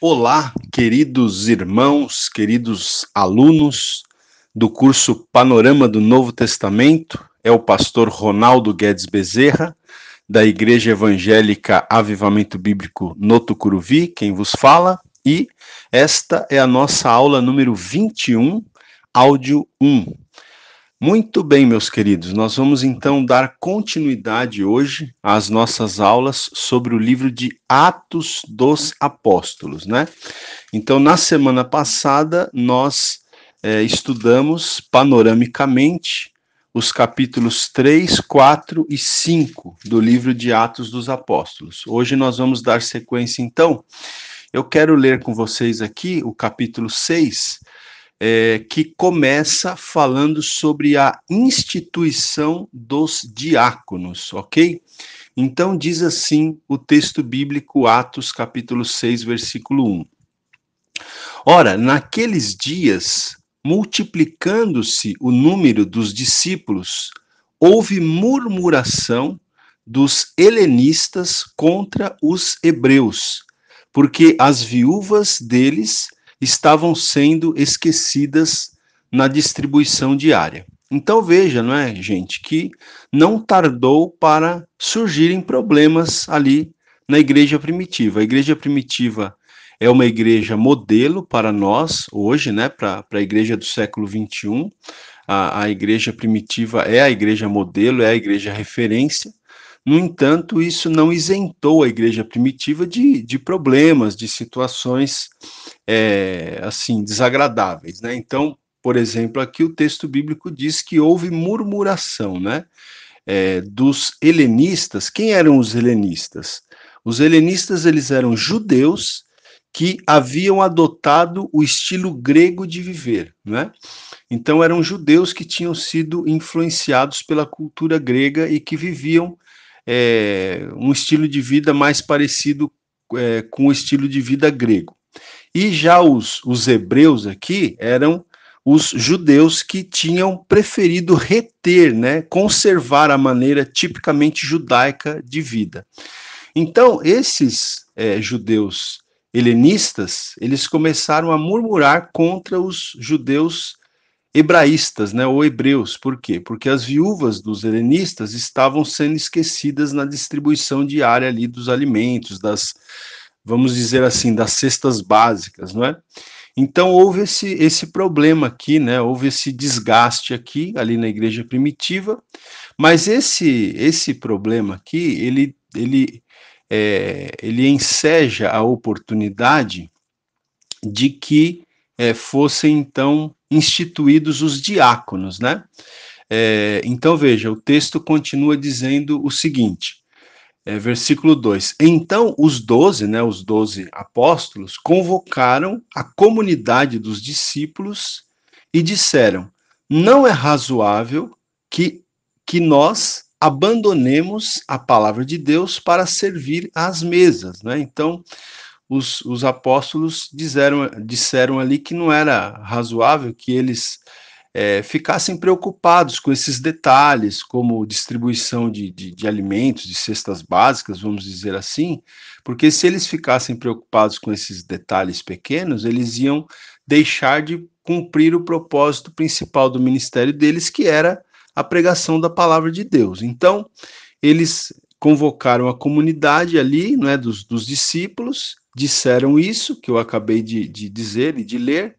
Olá, queridos irmãos, queridos alunos do curso Panorama do Novo Testamento. É o pastor Ronaldo Guedes Bezerra, da Igreja Evangélica Avivamento Bíblico no Tucuruvi, quem vos fala, e esta é a nossa aula número 21, áudio 1. Muito bem, meus queridos, nós vamos então dar continuidade hoje às nossas aulas sobre o livro de Atos dos Apóstolos, né? Então, na semana passada, nós estudamos panoramicamente os capítulos 3, 4 e 5 do livro de Atos dos Apóstolos. Hoje nós vamos dar sequência, então. Eu quero ler com vocês aqui o capítulo 6, que começa falando sobre a instituição dos diáconos, ok? Então, diz assim o texto bíblico, Atos, capítulo 6, versículo 1. Ora, naqueles dias, multiplicando-se o número dos discípulos, houve murmuração dos helenistas contra os hebreus, porque as viúvas deles estavam sendo esquecidas na distribuição diária. Então veja, não é, gente, que não tardou para surgirem problemas ali na igreja primitiva. A igreja primitiva é uma igreja modelo para nós hoje, né, para a igreja do século XXI. A igreja primitiva é a igreja modelo, é a igreja referência. No entanto, isso não isentou a igreja primitiva de problemas, de situações assim, desagradáveis, né? Então, por exemplo, aqui o texto bíblico diz que houve murmuração, né? Dos helenistas. Quem eram os helenistas? Os helenistas, eles eram judeus que haviam adotado o estilo grego de viver, né? Então eram judeus que tinham sido influenciados pela cultura grega e que viviam um estilo de vida mais parecido com o estilo de vida grego. E já os hebreus aqui eram os judeus que tinham preferido reter, né, conservar a maneira tipicamente judaica de vida. Então, esses judeus helenistas, eles começaram a murmurar contra os judeus hebraístas, né, ou hebreus. Por quê? Porque as viúvas dos helenistas estavam sendo esquecidas na distribuição diária ali dos alimentos, vamos dizer assim, das cestas básicas, não é? Então houve esse problema aqui, né? Houve esse desgaste aqui, ali na igreja primitiva, mas esse problema aqui, ele enseja a oportunidade de que fossem, então, instituídos os diáconos, né? Então, veja, o texto continua dizendo o seguinte, versículo 2. Então, os 12, né, os 12 apóstolos, convocaram a comunidade dos discípulos e disseram, não é razoável que nós abandonemos a palavra de Deus para servir às mesas, né? Então, os apóstolos disseram ali que não era razoável que eles ficassem preocupados com esses detalhes, como distribuição de alimentos, de cestas básicas, vamos dizer assim, porque se eles ficassem preocupados com esses detalhes pequenos, eles iam deixar de cumprir o propósito principal do ministério deles, que era a pregação da palavra de Deus. Então, eles convocaram a comunidade ali, né, dos discípulos, disseram isso, que eu acabei de dizer e de ler,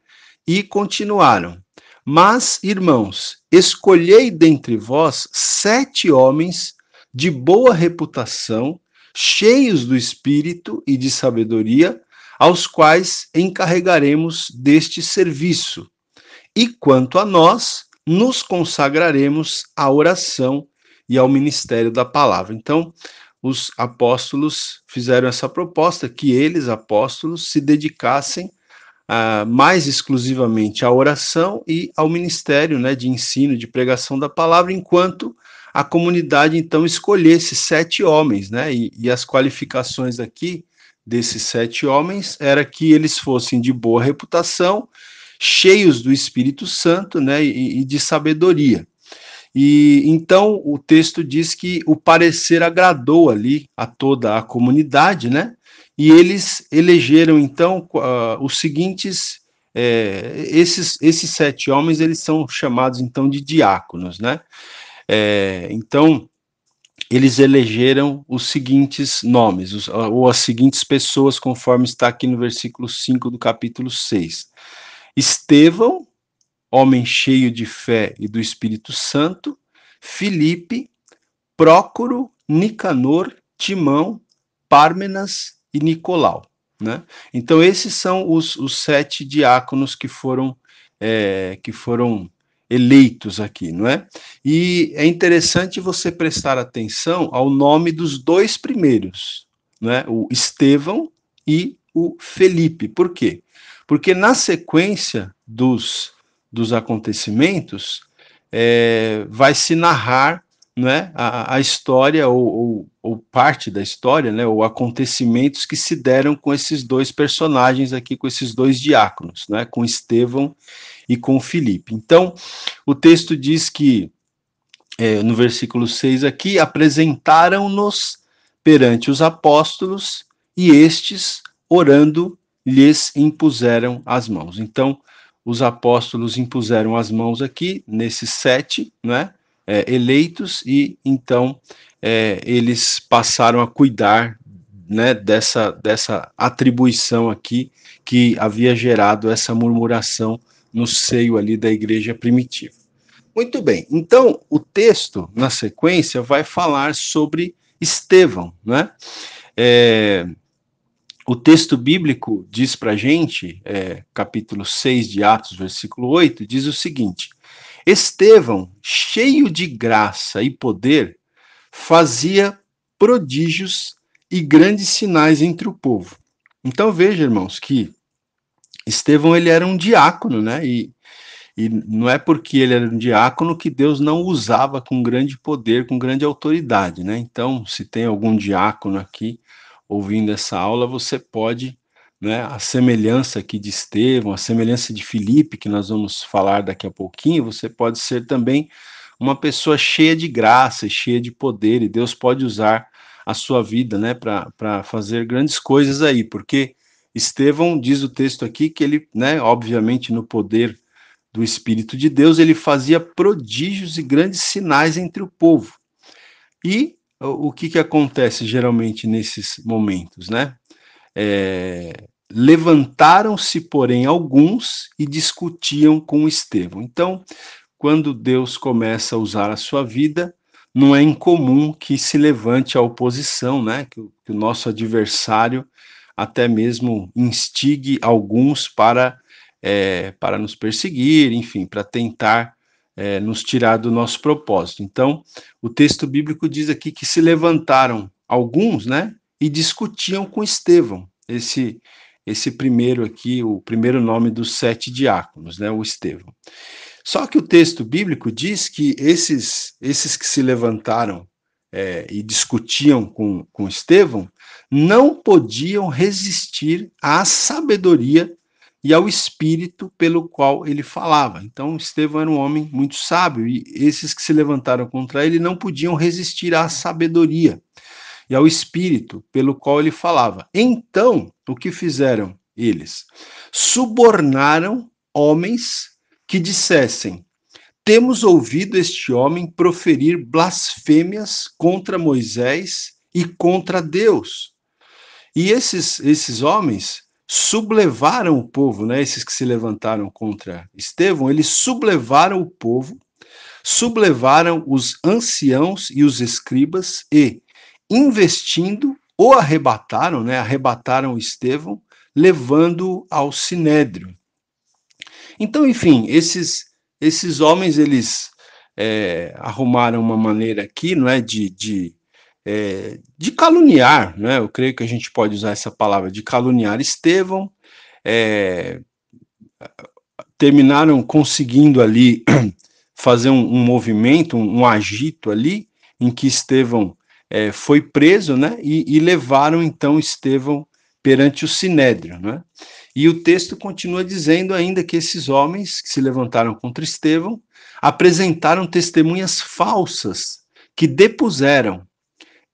e continuaram. Mas, irmãos, escolhei dentre vós 7 homens de boa reputação, cheios do Espírito e de sabedoria, aos quais encarregaremos deste serviço. E quanto a nós, nos consagraremos à oração e ao ministério da palavra. Então, os apóstolos fizeram essa proposta, que eles, apóstolos, se dedicassem mais exclusivamente à oração e ao ministério, né, de ensino, de pregação da palavra, enquanto a comunidade, então, escolhesse 7 homens, né, e as qualificações aqui desses 7 homens era que eles fossem de boa reputação, cheios do Espírito Santo, né, e de sabedoria. E então o texto diz que o parecer agradou ali a toda a comunidade, né? e eles elegeram, então, os seguintes, esses 7 homens, eles são chamados, então, de diáconos, né? Então, eles elegeram os seguintes nomes, ou as seguintes pessoas, conforme está aqui no versículo 5 do capítulo 6. Estevão, homem cheio de fé e do Espírito Santo, Filipe, Prócoro, Nicanor, Timão, Pármenas e Nicolau, né? Então esses são os 7 diáconos que foram eleitos aqui, não é? E é interessante você prestar atenção ao nome dos 2 primeiros, né? O Estevão e o Felipe. Por quê? Porque na sequência dos acontecimentos vai se narrar, né, a história ou parte da história, né, ou acontecimentos que se deram com esses 2 personagens aqui, com esses 2 diáconos, né, com Estevão e com Filipe. Então, o texto diz que, no versículo 6 aqui, apresentaram-nos perante os apóstolos e estes, orando, lhes impuseram as mãos. Então, os apóstolos impuseram as mãos aqui, nesses 7, né, eleitos, e então eles passaram a cuidar, né, dessa atribuição aqui que havia gerado essa murmuração no seio ali da igreja primitiva. Muito bem, então o texto, na sequência, vai falar sobre Estevão, né? O texto bíblico diz para a gente, capítulo 6 de Atos, versículo 8, diz o seguinte: Estevão, cheio de graça e poder, fazia prodígios e grandes sinais entre o povo. Então veja, irmãos, que Estevão, ele era um diácono, né? E não é porque ele era um diácono que Deus não usava com grande poder, com grande autoridade, né? Então, se tem algum diácono aqui ouvindo essa aula, você pode, né, a semelhança aqui de Estevão, a semelhança de Filipe, que nós vamos falar daqui a pouquinho, você pode ser também uma pessoa cheia de graça e cheia de poder, e Deus pode usar a sua vida, né, para fazer grandes coisas aí, porque Estevão, diz o texto aqui, que ele, né, obviamente no poder do Espírito de Deus, ele fazia prodígios e grandes sinais entre o povo. E o que acontece geralmente nesses momentos, né? Levantaram-se, porém, alguns e discutiam com Estevão. Então, quando Deus começa a usar a sua vida, não é incomum que se levante a oposição, né? Que o nosso adversário até mesmo instigue alguns para nos perseguir, enfim, para tentar nos tirar do nosso propósito. Então, o texto bíblico diz aqui que se levantaram alguns, né, e discutiam com Estevão, esse primeiro aqui, o primeiro nome dos 7 diáconos, né, o Estevão. Só que o texto bíblico diz que esses que se levantaram e discutiam com Estevão não podiam resistir à sabedoria e ao espírito pelo qual ele falava. Então, Estevão era um homem muito sábio, e esses que se levantaram contra ele não podiam resistir à sabedoria e ao espírito pelo qual ele falava. Então, o que fizeram eles? Subornaram homens que dissessem: temos ouvido este homem proferir blasfêmias contra Moisés e contra Deus. E esses homens sublevaram o povo, né? Esses que se levantaram contra Estevão, eles sublevaram o povo, sublevaram os anciãos e os escribas e, investindo, o arrebataram, né? Arrebataram Estevão, levando-o ao sinédrio. Então, enfim, esses homens, eles arrumaram uma maneira aqui, não é, de caluniar, né? Eu creio que a gente pode usar essa palavra, de caluniar Estevão, terminaram conseguindo ali fazer um movimento, um agito ali, em que Estevão foi preso, né? E levaram então Estevão perante o sinédrio, né? E o texto continua dizendo ainda que esses homens que se levantaram contra Estevão apresentaram testemunhas falsas que depuseram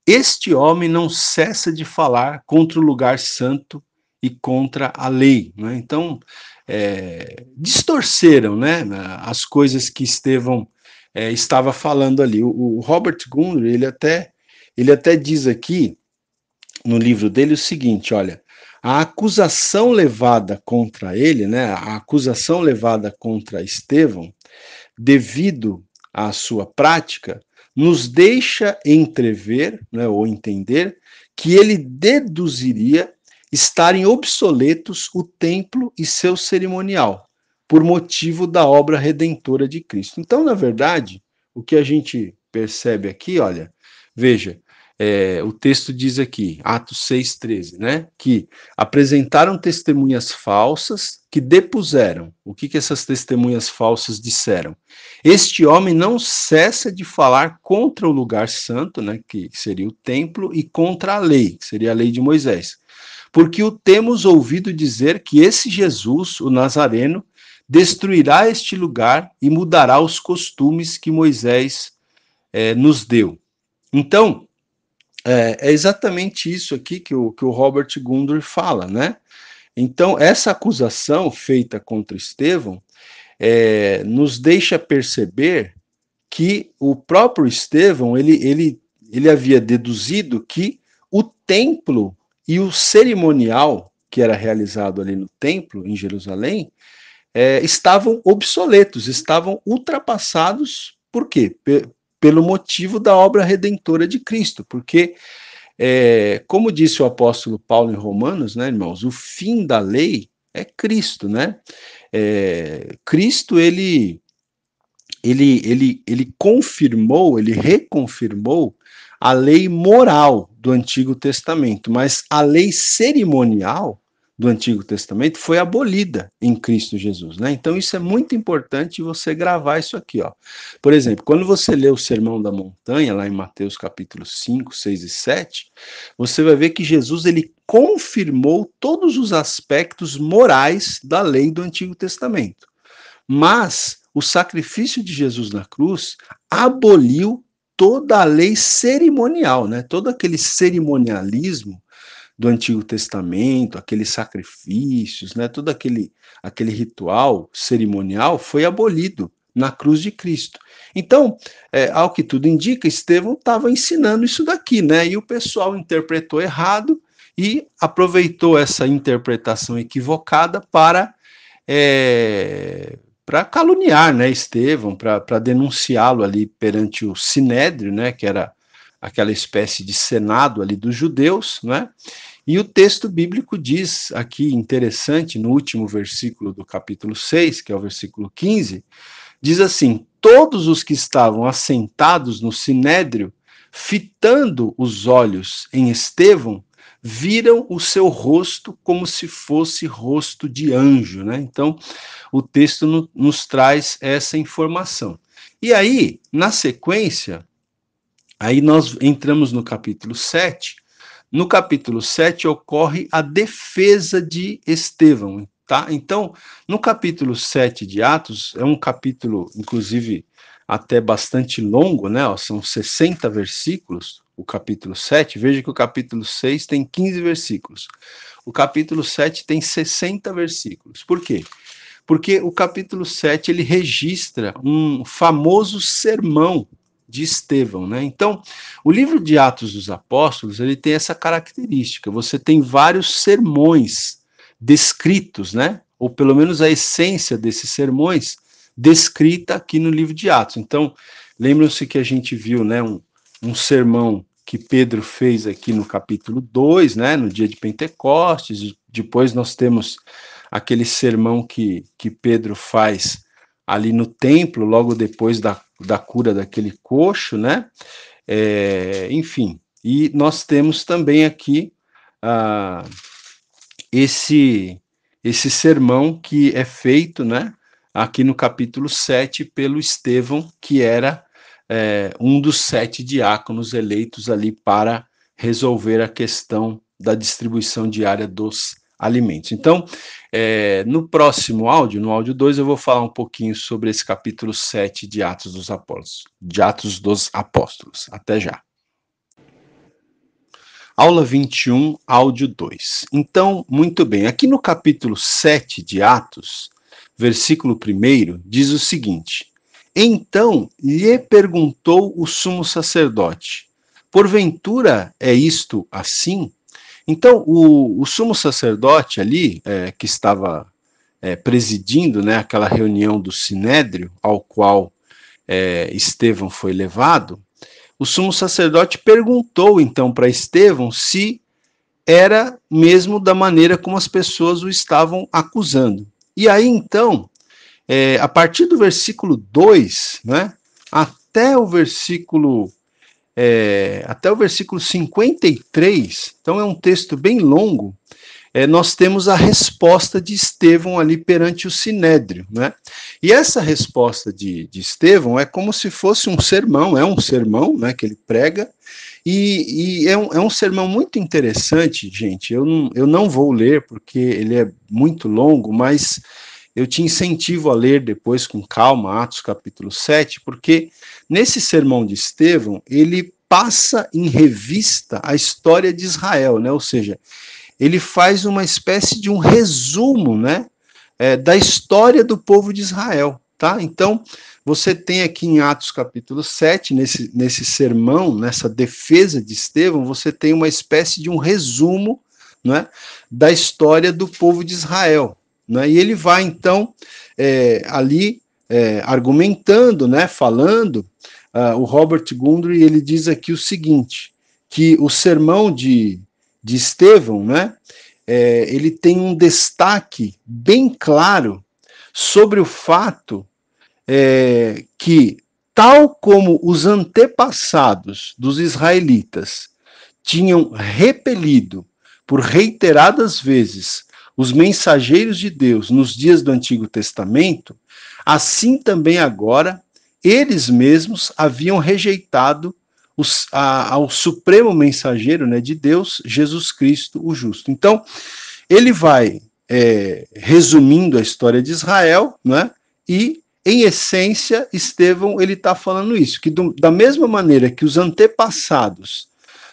este homem não cessa de falar contra o lugar santo e contra a lei. Né? Então, distorceram, né, as coisas que Estevão estava falando ali. O Robert Gundry, ele até diz aqui, no livro dele, o seguinte, olha, a acusação levada contra ele, né, a acusação levada contra Estevão, devido à sua prática, nos deixa entrever, né, ou entender, que ele deduziria estarem obsoletos o templo e seu cerimonial, por motivo da obra redentora de Cristo. Então, na verdade, o que a gente percebe aqui, olha, veja, o texto diz aqui, Atos 6,13, né, que apresentaram testemunhas falsas que depuseram. O que essas testemunhas falsas disseram? Este homem não cessa de falar contra o lugar santo, né, que seria o templo, e contra a lei, que seria a lei de Moisés. Porque o temos ouvido dizer que esse Jesus, o Nazareno, destruirá este lugar e mudará os costumes que Moisés nos deu. Então, é exatamente isso aqui que o Robert Gundry fala, né? Então, essa acusação feita contra Estevão nos deixa perceber que o próprio Estevão, ele havia deduzido que o templo e o cerimonial que era realizado ali no templo, em Jerusalém, estavam obsoletos, estavam ultrapassados, por quê? Pelo motivo da obra redentora de Cristo, porque, como disse o apóstolo Paulo em Romanos, né, irmãos, o fim da lei é Cristo, né? Cristo, ele confirmou, ele reconfirmou a lei moral do Antigo Testamento, mas a lei cerimonial do Antigo Testamento foi abolida em Cristo Jesus, né? Então isso é muito importante você gravar isso aqui, ó. Por exemplo, quando você lê o Sermão da Montanha, lá em Mateus capítulo 5, 6 e 7, você vai ver que Jesus, ele confirmou todos os aspectos morais da lei do Antigo Testamento. Mas o sacrifício de Jesus na cruz aboliu toda a lei cerimonial, né? Todo aquele cerimonialismo do Antigo Testamento, aqueles sacrifícios, né? Todo aquele ritual cerimonial foi abolido na cruz de Cristo. Então, ao que tudo indica, Estevão estava ensinando isso daqui, né? E o pessoal interpretou errado e aproveitou essa interpretação equivocada para caluniar, né, Estevão, para denunciá-lo ali perante o Sinédrio, né, que era aquela espécie de senado ali dos judeus, né? E o texto bíblico diz aqui, interessante, no último versículo do capítulo 6, que é o versículo 15, diz assim: todos os que estavam assentados no Sinédrio, fitando os olhos em Estevão, viram o seu rosto como se fosse rosto de anjo, né? Então, o texto nos traz essa informação. E aí, na sequência, aí nós entramos no capítulo 7. No capítulo 7 ocorre a defesa de Estevão, tá? Então, no capítulo 7 de Atos, é um capítulo, inclusive, até bastante longo, né? São 60 versículos, o capítulo 7. Veja que o capítulo 6 tem 15 versículos. O capítulo 7 tem 60 versículos. Por quê? Porque o capítulo 7 ele registra um famoso sermão de Estevão, né? Então, o livro de Atos dos Apóstolos, ele tem essa característica, você tem vários sermões descritos, né? Ou pelo menos a essência desses sermões descrita aqui no livro de Atos. Então, lembram-se que a gente viu, né, um sermão que Pedro fez aqui no capítulo 2, né, no dia de Pentecostes, depois nós temos aquele sermão que Pedro faz ali no templo, logo depois da cura daquele coxo, né? Enfim, e nós temos também aqui esse sermão que é feito, né? Aqui no capítulo 7 pelo Estevão, que era um dos 7 diáconos eleitos ali para resolver a questão da distribuição diária dos alimentos. Então, no próximo áudio, no áudio 2, eu vou falar um pouquinho sobre esse capítulo 7 de Atos dos Apóstolos. Até já. Aula 21, áudio 2. Então, muito bem, aqui no capítulo 7 de Atos, versículo 1, diz o seguinte: Então lhe perguntou o sumo sacerdote, porventura é isto assim? Então, o sumo sacerdote ali, que estava presidindo, né, aquela reunião do Sinédrio, ao qual Estevão foi levado, o sumo sacerdote perguntou então para Estevão se era mesmo da maneira como as pessoas o estavam acusando. E aí então, a partir do versículo 2, né, até o versículo 53, então é um texto bem longo, nós temos a resposta de Estevão ali perante o Sinédrio, né? E essa resposta de Estevão é como se fosse um sermão, né, que ele prega, e é um sermão muito interessante, gente. Eu não vou ler porque ele é muito longo, mas eu te incentivo a ler depois com calma Atos capítulo 7, porque nesse sermão de Estevão, ele passa em revista a história de Israel, né? Ou seja, ele faz uma espécie de um resumo, né, da história do povo de Israel, tá? Então, você tem aqui em Atos capítulo 7, nesse sermão, nessa defesa de Estevão, você tem uma espécie de um resumo, né, da história do povo de Israel, né? E ele vai, então, ali argumentando, né, falando, o Robert Gundry, ele diz aqui o seguinte, que o sermão de Estevão, né, ele tem um destaque bem claro sobre o fato que, tal como os antepassados dos israelitas tinham repelido por reiteradas vezes os mensageiros de Deus nos dias do Antigo Testamento, assim também agora eles mesmos haviam rejeitado ao supremo mensageiro, né, de Deus, Jesus Cristo, o justo. Então, ele vai resumindo a história de Israel, né, e, em essência, Estevão ele está falando isso, que da mesma maneira que os antepassados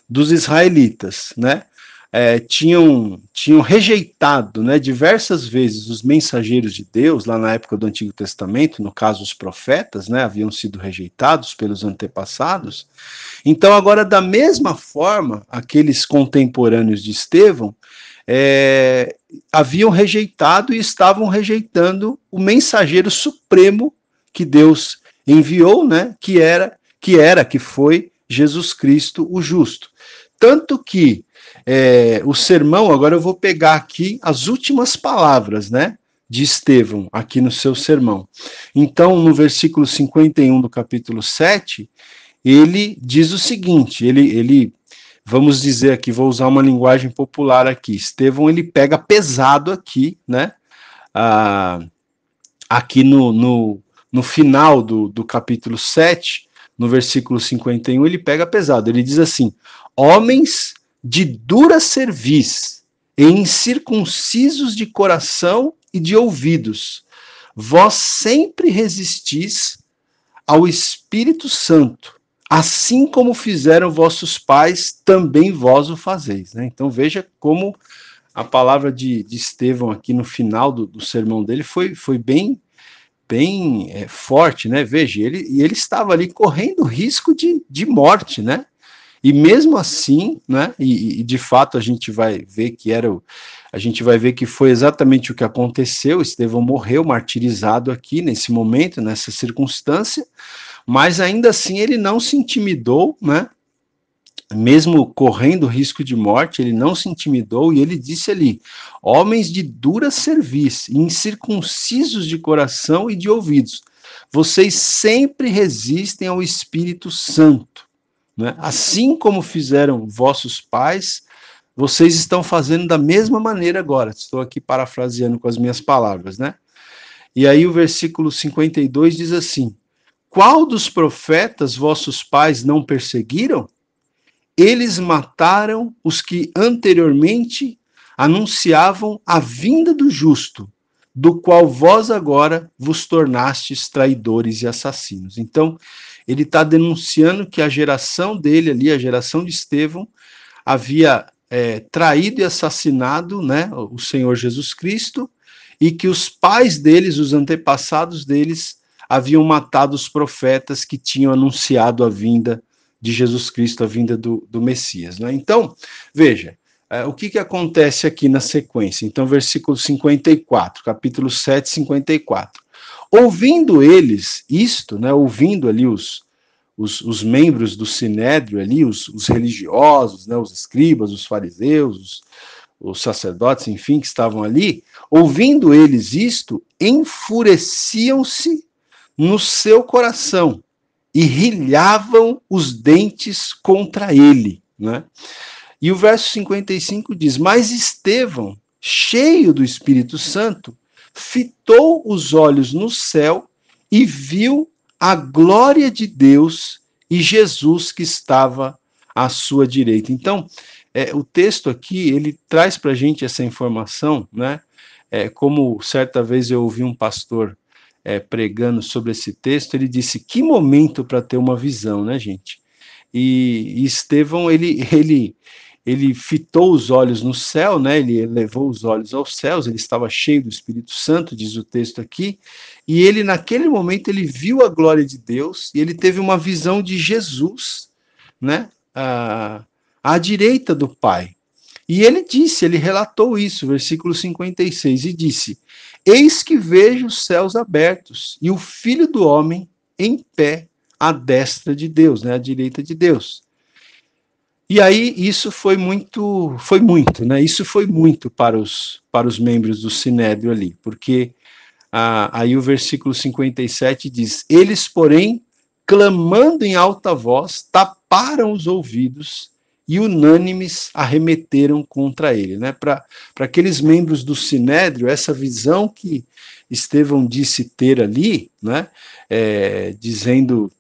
dos israelitas, né, tinham rejeitado, né, diversas vezes os mensageiros de Deus, lá na época do Antigo Testamento, no caso os profetas, né, haviam sido rejeitados pelos antepassados. Então, agora, da mesma forma, aqueles contemporâneos de Estevão haviam rejeitado e estavam rejeitando o mensageiro supremo que Deus enviou, né, que foi Jesus Cristo, o justo. Tanto que o sermão, agora eu vou pegar aqui as últimas palavras, né, de Estevão, aqui no seu sermão. Então, no versículo 51 do capítulo 7, ele diz o seguinte, ele vamos dizer aqui, vou usar uma linguagem popular aqui, Estevão, ele pega pesado aqui, né, aqui no final do capítulo 7, no versículo 51, ele pega pesado, ele diz assim, homens de dura cerviz, e incircuncisos de coração e de ouvidos, vós sempre resistis ao Espírito Santo, assim como fizeram vossos pais, também vós o fazeis. Né? Então veja como a palavra de Estevão aqui no final do sermão dele foi bem forte, né? Veja, ele estava ali correndo risco de morte, né? E mesmo assim, né? E de fato a gente vai ver que foi exatamente o que aconteceu. Estevão morreu martirizado aqui nesse momento, nessa circunstância. Mas ainda assim ele não se intimidou, né? Mesmo correndo risco de morte, ele não se intimidou e ele disse ali: homens de dura cerviz, incircuncisos de coração e de ouvidos, vocês sempre resistem ao Espírito Santo, né? Assim como fizeram vossos pais, vocês estão fazendo da mesma maneira agora. Estou aqui parafraseando com as minhas palavras, né? E aí o versículo 52 diz assim: qual dos profetas vossos pais não perseguiram? Eles mataram os que anteriormente anunciavam a vinda do justo, do qual vós agora vos tornastes traidores e assassinos. Então, ele está denunciando que a geração dele ali, a geração de Estevão, havia traído e assassinado, né, o Senhor Jesus Cristo, e que os pais deles, os antepassados deles, haviam matado os profetas que tinham anunciado a vinda de Jesus Cristo, a vinda do Messias. Né? Então, veja, o que acontece aqui na sequência? Então, versículo 54, capítulo 7, 54. Ouvindo eles isto, né, ouvindo ali os membros do Sinédrio ali, os religiosos, né, os escribas, os fariseus, os sacerdotes, enfim, que estavam ali, ouvindo eles isto, enfureciam-se no seu coração e rilhavam os dentes contra ele, né? E o verso 55 diz: Mas Estevão, cheio do Espírito Santo, fitou os olhos no céu e viu a glória de Deus e Jesus que estava à sua direita. Então, o texto aqui, ele traz para a gente essa informação, né? Como certa vez eu ouvi um pastor pregando sobre esse texto, ele disse: que momento para ter uma visão, né, gente? E Estevão, ele fitou os olhos no céu, né? Ele elevou os olhos aos céus, ele estava cheio do Espírito Santo, diz o texto aqui, e ele, naquele momento, ele viu a glória de Deus, e ele teve uma visão de Jesus, né? À direita do Pai. E ele disse, ele relatou isso, versículo 56, e disse: Eis que vejo os céus abertos, e o Filho do Homem em pé à destra de Deus, né? À direita de Deus. E aí isso foi muito, né? Isso foi muito para os membros do Sinédrio ali, porque aí o versículo 57 diz: Eles, porém, clamando em alta voz, taparam os ouvidos e unânimes arremeteram contra ele, né? Para aqueles membros do Sinédrio, essa visão que Estevão disse ter ali, né? Dizendo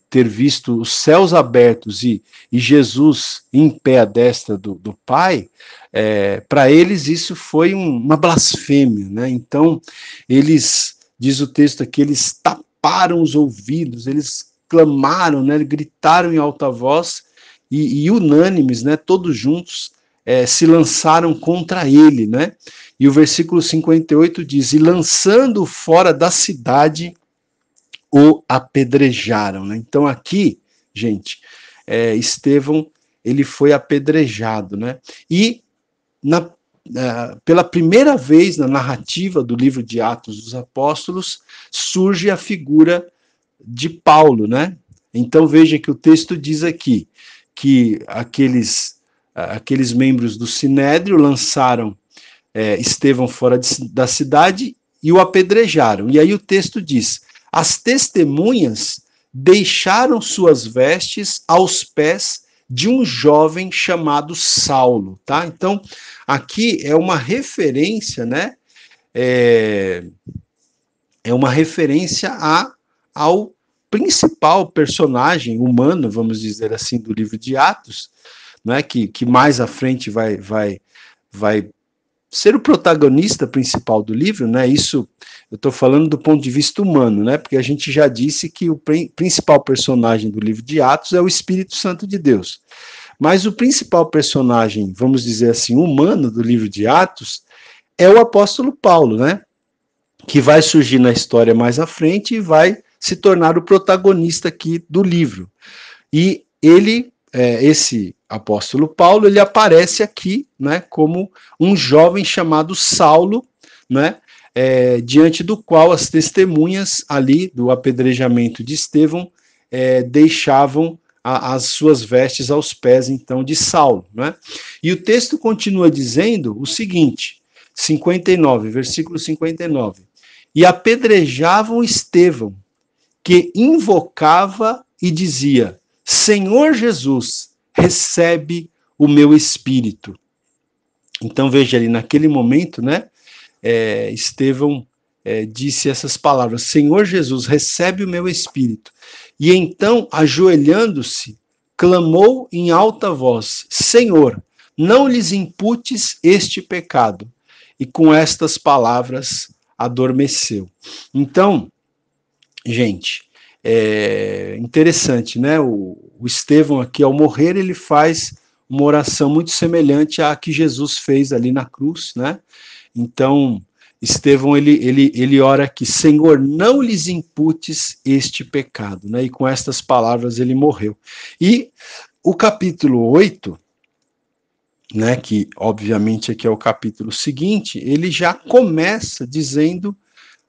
ter visto os céus abertos e Jesus em pé à destra do Pai, para eles isso foi uma blasfêmia, né? Então, eles, diz o texto aqui, eles taparam os ouvidos, eles clamaram, né? Gritaram em alta voz e unânimes, né? Todos juntos se lançaram contra ele, né? E o versículo 58 diz: E lançando fora da cidade, o apedrejaram, né? Então aqui, gente, Estevão, ele foi apedrejado, né? E pela primeira vez na narrativa do livro de Atos dos Apóstolos, surge a figura de Paulo, né? Então veja que o texto diz aqui que aqueles membros do Sinédrio lançaram Estevão fora da cidade e o apedrejaram. E aí o texto diz: as testemunhas deixaram suas vestes aos pés de um jovem chamado Saulo, tá? Então, aqui é uma referência, né? É uma referência ao principal personagem humano, vamos dizer assim, do livro de Atos, né? Que mais à frente vai ser o protagonista principal do livro, né? Isso eu estou falando do ponto de vista humano, né? Porque a gente já disse que o principal personagem do livro de Atos é o Espírito Santo de Deus. Mas o principal personagem, vamos dizer assim, humano do livro de Atos é o apóstolo Paulo, né? Que vai surgir na história mais à frente e vai se tornar o protagonista aqui do livro. E ele, esse apóstolo Paulo, ele aparece aqui, né, como um jovem chamado Saulo, né, diante do qual as testemunhas ali do apedrejamento de Estevão deixavam as suas vestes aos pés, então, de Saulo, né? E o texto continua dizendo o seguinte, 59, versículo 59, e apedrejavam Estevão, que invocava e dizia: Senhor Jesus, recebe o meu espírito. Então veja ali, naquele momento, né, Estevão disse essas palavras: Senhor Jesus, recebe o meu espírito. E então, ajoelhando-se, clamou em alta voz: Senhor, não lhes imputes este pecado. E com estas palavras adormeceu. Então, gente, interessante, né? O Estevão aqui, ao morrer, ele faz uma oração muito semelhante à que Jesus fez ali na cruz, né? Então, Estevão, ele ora aqui, Senhor, não lhes imputes este pecado, né? E com estas palavras ele morreu. E o capítulo 8, né, que obviamente aqui é o capítulo seguinte, ele já começa dizendo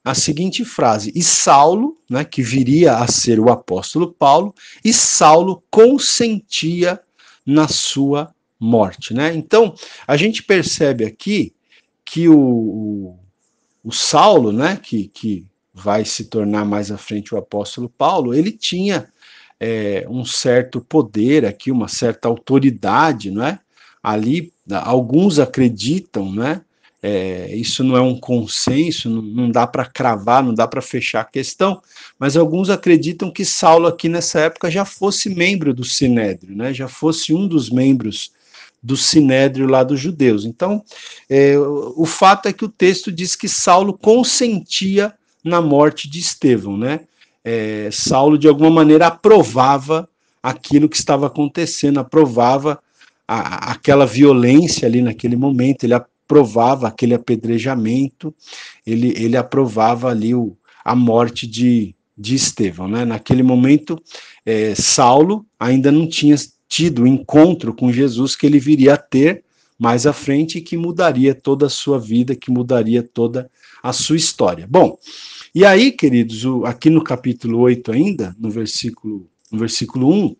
a seguinte frase, e Saulo, né, que viria a ser o apóstolo Paulo, e Saulo consentia na sua morte, né? Então, a gente percebe aqui que o Saulo, né, que vai se tornar mais à frente o apóstolo Paulo, ele tinha um certo poder aqui, uma certa autoridade, não é? Ali, alguns acreditam, né? Isso não é um consenso, não dá para cravar, não dá para fechar a questão, mas alguns acreditam que Saulo aqui nessa época já fosse membro do Sinédrio, né? Já fosse um dos membros do Sinédrio lá dos judeus. Então, o fato é que o texto diz que Saulo consentia na morte de Estevão, né? Saulo, de alguma maneira, aprovava aquilo que estava acontecendo, aprovava aquela violência ali naquele momento, ele aprovava aquele apedrejamento, ele aprovava ali a morte de Estevão, né? Naquele momento, Saulo ainda não tinha tido o encontro com Jesus que ele viria a ter mais à frente e que mudaria toda a sua vida, que mudaria toda a sua história. Bom, e aí, queridos, aqui no capítulo 8 ainda, no versículo 1,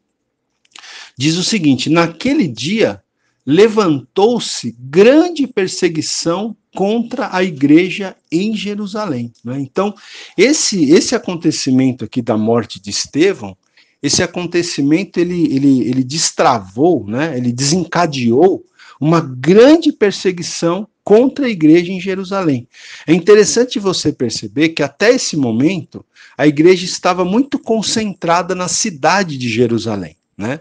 diz o seguinte, naquele dia levantou-se grande perseguição contra a igreja em Jerusalém. Né? Então, esse acontecimento aqui da morte de Estevão, esse acontecimento ele destravou, né? Ele desencadeou uma grande perseguição contra a igreja em Jerusalém. É interessante você perceber que até esse momento a igreja estava muito concentrada na cidade de Jerusalém, né?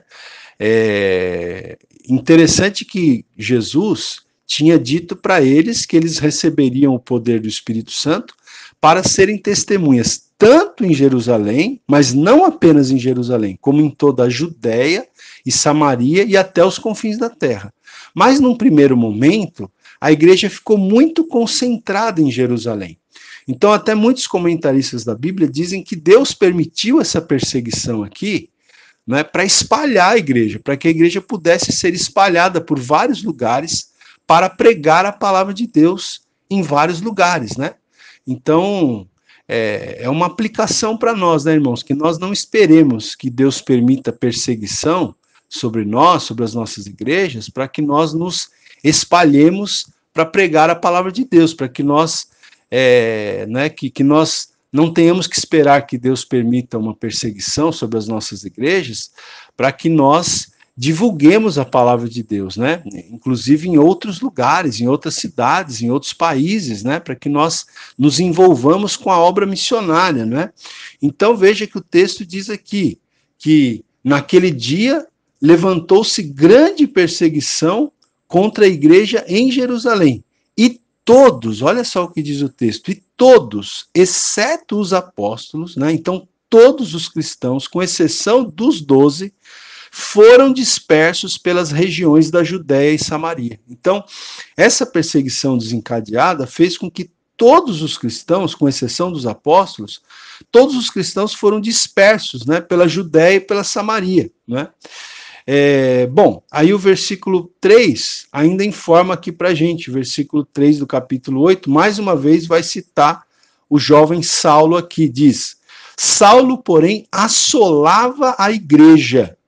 Interessante que Jesus tinha dito para eles que eles receberiam o poder do Espírito Santo para serem testemunhas tanto em Jerusalém, mas não apenas em Jerusalém, como em toda a Judéia e Samaria e até os confins da terra. Mas num primeiro momento, a igreja ficou muito concentrada em Jerusalém. Então, até muitos comentaristas da Bíblia dizem que Deus permitiu essa perseguição aqui, né, para espalhar a igreja, para que a igreja pudesse ser espalhada por vários lugares para pregar a palavra de Deus em vários lugares, né? Então, é uma aplicação para nós, né, irmãos, que nós não esperemos que Deus permita perseguição sobre nós, sobre as nossas igrejas, para que nós nos espalhemos para pregar a palavra de Deus, para que nós, que nós não tenhamos que esperar que Deus permita uma perseguição sobre as nossas igrejas, para que nós divulguemos a palavra de Deus, né? Inclusive em outros lugares, em outras cidades, em outros países, né? Para que nós nos envolvamos com a obra missionária, né? Então veja que o texto diz aqui que naquele dia levantou-se grande perseguição contra a igreja em Jerusalém. E todos, olha só o que diz o texto, e todos, exceto os apóstolos, né? Então todos os cristãos, com exceção dos 12, foram dispersos pelas regiões da Judéia e Samaria. Então, essa perseguição desencadeada fez com que todos os cristãos, com exceção dos apóstolos, todos os cristãos foram dispersos, né, pela Judéia e pela Samaria, né? Bom, aí o versículo 3 ainda informa aqui para a gente, versículo 3 do capítulo 8, mais uma vez vai citar o jovem Saulo aqui, diz, Saulo, porém, assolava a igreja,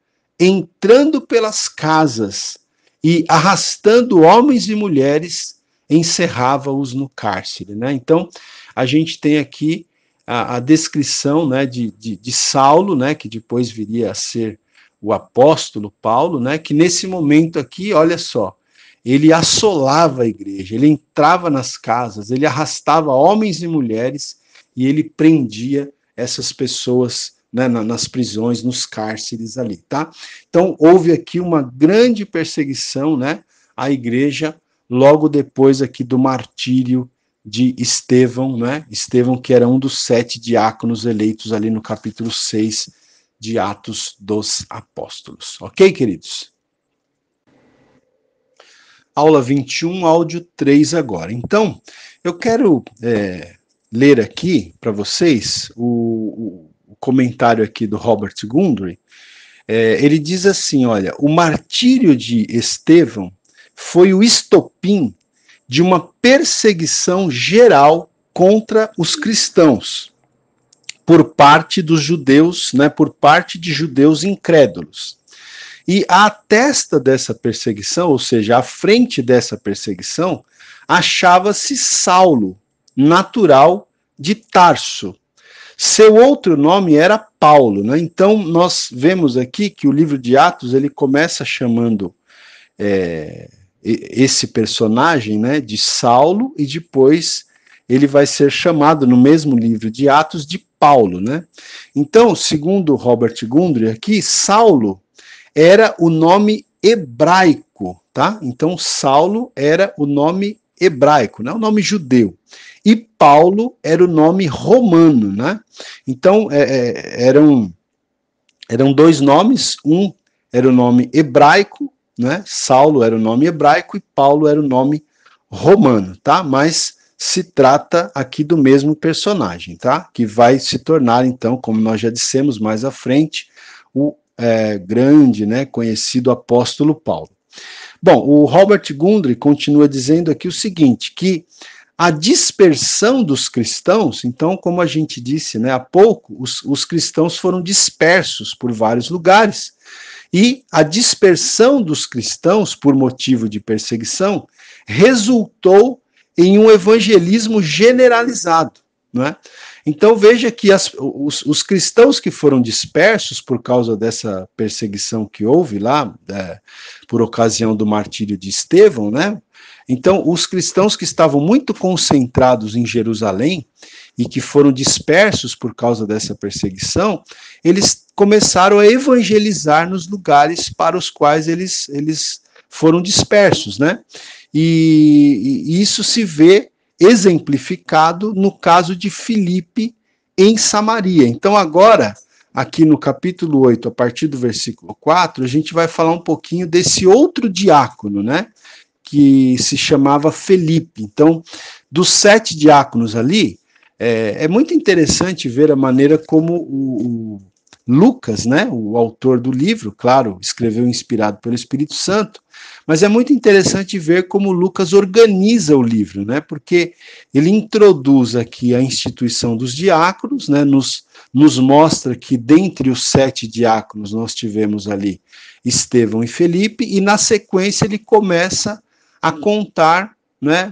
entrando pelas casas e arrastando homens e mulheres, encerrava-os no cárcere, né? Então, a gente tem aqui a descrição, né, de Saulo, né, que depois viria a ser o apóstolo Paulo, né, que nesse momento aqui, olha só, ele assolava a igreja, ele entrava nas casas, ele arrastava homens e mulheres e ele prendia essas pessoas, né, nas prisões, nos cárceres ali, tá? Então, houve aqui uma grande perseguição, né, à igreja, logo depois aqui do martírio de Estevão, né? Estevão, que era um dos 7 diáconos eleitos ali no capítulo 6 de Atos dos Apóstolos. Ok, queridos? aula 21, áudio 3 agora. Então, eu quero ler aqui para vocês o comentário aqui do Robert Gundry. Ele diz assim, olha, o martírio de Estevão foi o estopim de uma perseguição geral contra os cristãos, por parte dos judeus, né, por parte de judeus incrédulos. E à testa dessa perseguição, ou seja, à frente dessa perseguição, achava-se Saulo, natural de Tarso. Seu outro nome era Paulo, né? Então nós vemos aqui que o livro de Atos ele começa chamando esse personagem, né, de Saulo, e depois ele vai ser chamado no mesmo livro de Atos de Paulo, né? Então, segundo Robert Gundry aqui, Saulo era o nome hebraico, tá? Então Saulo era o nome hebraico, não é o nome judeu. E Paulo era o nome romano, né? Então, eram dois nomes, um era o nome hebraico, né? Saulo era o nome hebraico e Paulo era o nome romano, tá? Mas se trata aqui do mesmo personagem, tá? Que vai se tornar, então, como nós já dissemos mais à frente, o grande, né, conhecido apóstolo Paulo. Bom, o Robert Gundry continua dizendo aqui o seguinte, que a dispersão dos cristãos, então, como a gente disse, né, há pouco, os cristãos foram dispersos por vários lugares, e a dispersão dos cristãos por motivo de perseguição resultou em um evangelismo generalizado, não é? Então veja que os cristãos que foram dispersos por causa dessa perseguição que houve lá, por ocasião do martírio de Estevão, né? Então os cristãos que estavam muito concentrados em Jerusalém e que foram dispersos por causa dessa perseguição, eles começaram a evangelizar nos lugares para os quais eles foram dispersos, né? E isso se vê exemplificado no caso de Filipe em Samaria. Então agora, aqui no capítulo 8, a partir do versículo 4, a gente vai falar um pouquinho desse outro diácono, né, que se chamava Felipe. Então, dos 7 diáconos ali, é muito interessante ver a maneira como o Lucas, né, o autor do livro, claro, escreveu inspirado pelo Espírito Santo, mas é muito interessante ver como Lucas organiza o livro, né, porque ele introduz aqui a instituição dos diáconos, né, nos mostra que dentre os 7 diáconos nós tivemos ali Estevão e Felipe, e na sequência ele começa a contar, né,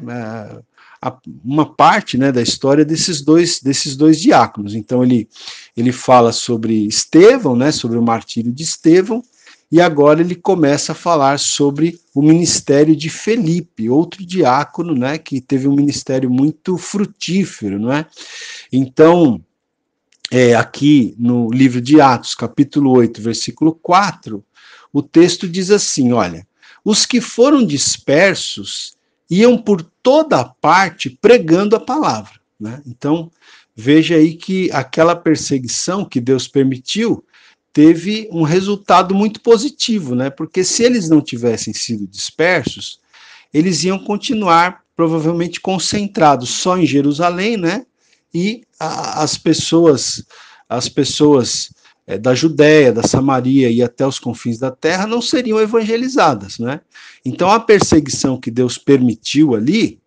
uma parte, né, da história desses dois diáconos. Então ele fala sobre Estevão, né, sobre o martírio de Estevão, e agora ele começa a falar sobre o ministério de Felipe, outro diácono, né, que teve um ministério muito frutífero, não é? Então, aqui no livro de Atos, capítulo 8, versículo 4, o texto diz assim, olha, os que foram dispersos iam por toda parte pregando a palavra, né? Então, veja aí que aquela perseguição que Deus permitiu teve um resultado muito positivo, né? Porque se eles não tivessem sido dispersos, eles iam continuar provavelmente concentrados só em Jerusalém, né? E as pessoas da Judéia, da Samaria e até os confins da terra não seriam evangelizadas, né? Então a perseguição que Deus permitiu ali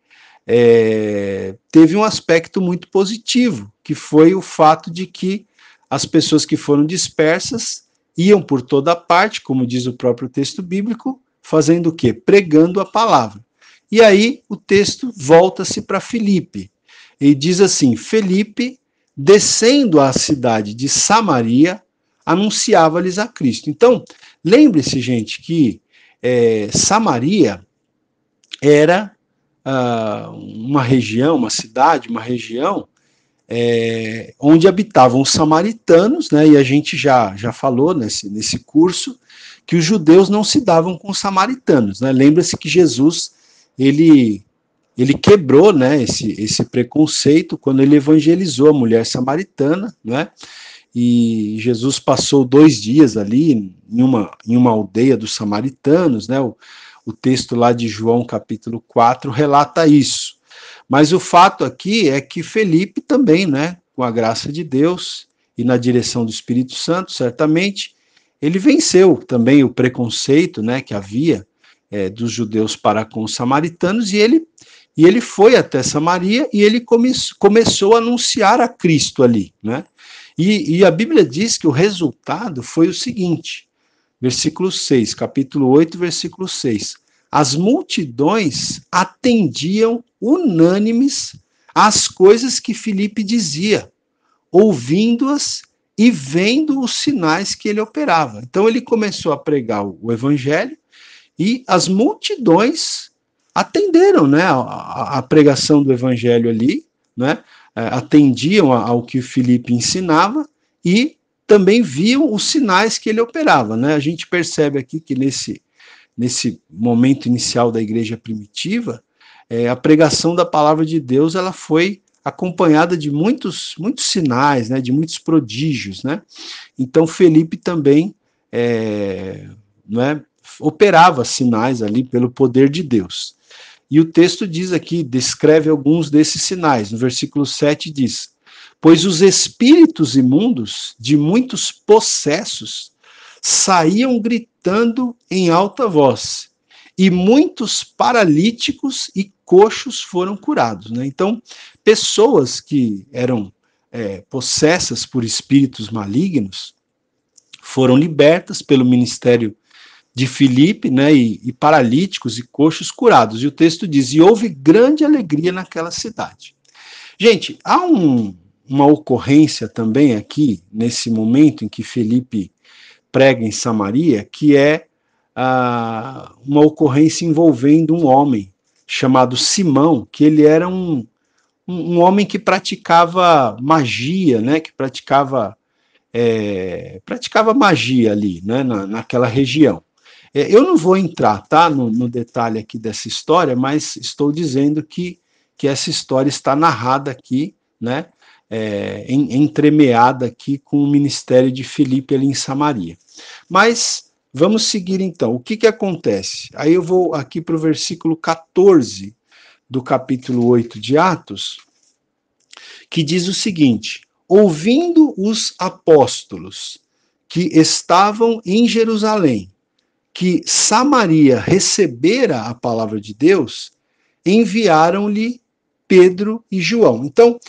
teve um aspecto muito positivo, que foi o fato de que as pessoas que foram dispersas iam por toda parte, como diz o próprio texto bíblico, fazendo o quê? Pregando a palavra. E aí o texto volta-se para Filipe, e diz assim, Filipe, descendo à cidade de Samaria, anunciava-lhes a Cristo. Então, lembre-se, gente, que Samaria era uma região, uma cidade, uma região onde habitavam os samaritanos, né, e a gente já falou nesse curso que os judeus não se davam com os samaritanos, né? Lembra-se que Jesus ele quebrou, né, esse preconceito quando ele evangelizou a mulher samaritana, né? E Jesus passou 2 dias ali em uma aldeia dos samaritanos, né? O texto lá de João, capítulo 4, relata isso. Mas o fato aqui é que Felipe também, né, com a graça de Deus e na direção do Espírito Santo, certamente, ele venceu também o preconceito, né, que havia dos judeus para com os samaritanos, e ele foi até Samaria e ele começou a anunciar a Cristo ali, né? E a Bíblia diz que o resultado foi o seguinte, versículo 6, capítulo 8, versículo 6. As multidões atendiam unânimes às coisas que Filipe dizia, ouvindo-as e vendo os sinais que ele operava. Então ele começou a pregar o evangelho e as multidões atenderam, né, a pregação do evangelho ali, né, atendiam ao que Filipe ensinava e também viam os sinais que ele operava, né? A gente percebe aqui que nesse momento inicial da igreja primitiva, a pregação da palavra de Deus ela foi acompanhada de muitos sinais, né, de muitos prodígios, né? Então Felipe também né, operava sinais ali pelo poder de Deus. E o texto diz aqui, descreve alguns desses sinais. No versículo 7 diz: pois os espíritos imundos de muitos possessos saíam gritando em alta voz, e muitos paralíticos e coxos foram curados, né? Então, pessoas que eram possessas por espíritos malignos foram libertas pelo ministério de Filipe, né, e paralíticos e coxos curados. E o texto diz, e houve grande alegria naquela cidade. Gente, há uma ocorrência também aqui, nesse momento em que Filipe prega em Samaria, que é uma ocorrência envolvendo um homem chamado Simão, que ele era um homem que praticava magia, né, que praticava magia ali, né, naquela região. Eu não vou entrar, tá, no detalhe aqui dessa história, mas estou dizendo que essa história está narrada aqui, né, entremeada aqui com o ministério de Filipe ali em Samaria. Mas vamos seguir então. O que acontece? Aí eu vou aqui para o versículo 14 do capítulo 8 de Atos, que diz o seguinte: ouvindo os apóstolos que estavam em Jerusalém, que Samaria recebera a palavra de Deus, enviaram-lhe Pedro e João. Então,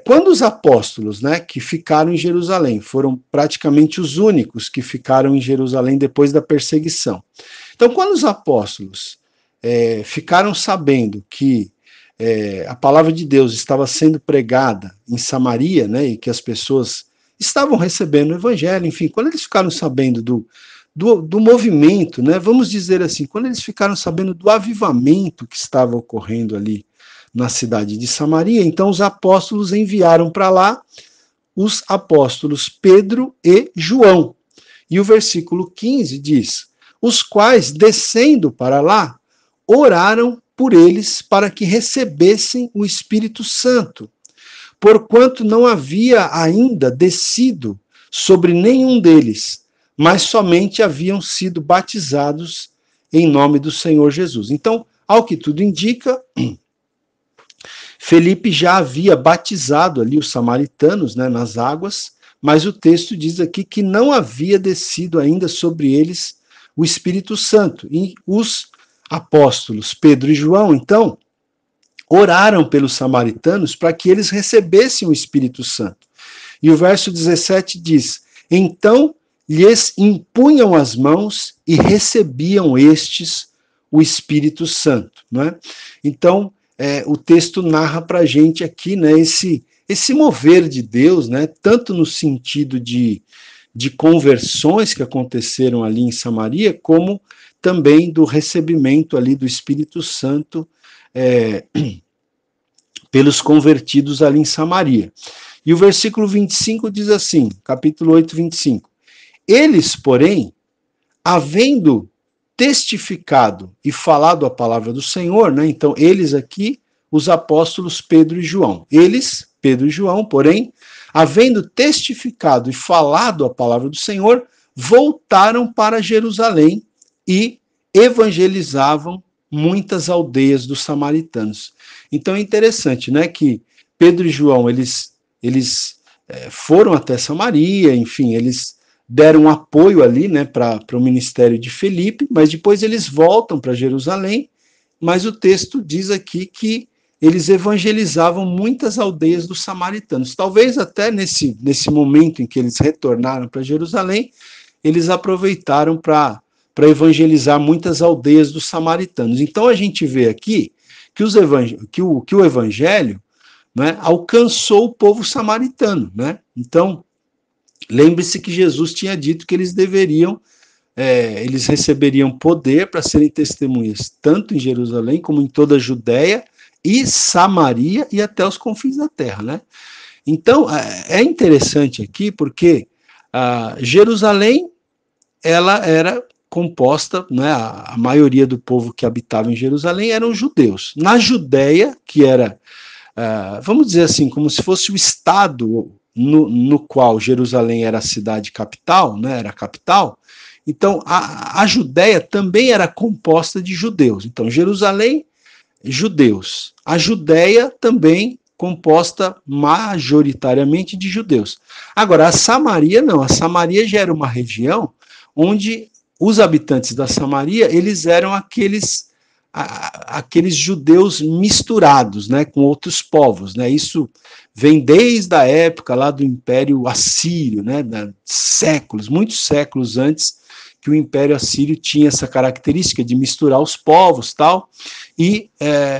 quando os apóstolos, né, que ficaram em Jerusalém, foram praticamente os únicos que ficaram em Jerusalém depois da perseguição. Então, quando os apóstolos ficaram sabendo que a palavra de Deus estava sendo pregada em Samaria, né, e que as pessoas estavam recebendo o evangelho, enfim, quando eles ficaram sabendo do movimento, né, vamos dizer assim, quando eles ficaram sabendo do avivamento que estava ocorrendo ali na cidade de Samaria, então os apóstolos enviaram para lá os apóstolos Pedro e João. E o versículo 15 diz: os quais, descendo para lá, oraram por eles para que recebessem o Espírito Santo, porquanto não havia ainda descido sobre nenhum deles, mas somente haviam sido batizados em nome do Senhor Jesus. Então, ao que tudo indica, Felipe já havia batizado ali os samaritanos, né, nas águas, mas o texto diz aqui que não havia descido ainda sobre eles o Espírito Santo. E os apóstolos Pedro e João, então, oraram pelos samaritanos para que eles recebessem o Espírito Santo. E o verso 17 diz: então lhes impunham as mãos e recebiam estes o Espírito Santo, né? Então, o texto narra para a gente aqui, né, esse mover de Deus, né, tanto no sentido de conversões que aconteceram ali em Samaria, como também do recebimento ali do Espírito Santo pelos convertidos ali em Samaria. E o versículo 25 diz assim, capítulo 8, 25. Eles, porém, havendo testificado e falado a palavra do Senhor, né? Então, eles aqui, os apóstolos Pedro e João. Eles, Pedro e João, porém, havendo testificado e falado a palavra do Senhor, voltaram para Jerusalém e evangelizavam muitas aldeias dos samaritanos. Então é interessante, né, que Pedro e João, eles foram até Samaria, enfim, eles deram apoio ali, né, para o ministério de Felipe, mas depois eles voltam para Jerusalém, mas o texto diz aqui que eles evangelizavam muitas aldeias dos samaritanos. Talvez até nesse momento em que eles retornaram para Jerusalém, eles aproveitaram para evangelizar muitas aldeias dos samaritanos. Então a gente vê aqui que, que o evangelho, né, alcançou o povo samaritano, né? Então, lembre-se que Jesus tinha dito que eles eles receberiam poder para serem testemunhas, tanto em Jerusalém como em toda a Judéia e Samaria e até os confins da terra, né? Então, é interessante aqui porque Jerusalém, ela era composta, né, a maioria do povo que habitava em Jerusalém eram judeus. Na Judéia, que era, vamos dizer assim, como se fosse o estado no qual Jerusalém era a cidade capital, né, era a capital, então a Judéia também era composta de judeus. Então, Jerusalém, judeus. A Judéia também composta majoritariamente de judeus. Agora, a Samaria não. A Samaria já era uma região onde os habitantes da Samaria, eles eram aqueles judeus misturados, né, com outros povos, né? Isso vem desde a época lá do Império Assírio, né, séculos, muitos séculos antes que o Império Assírio tinha essa característica de misturar os povos, tal. E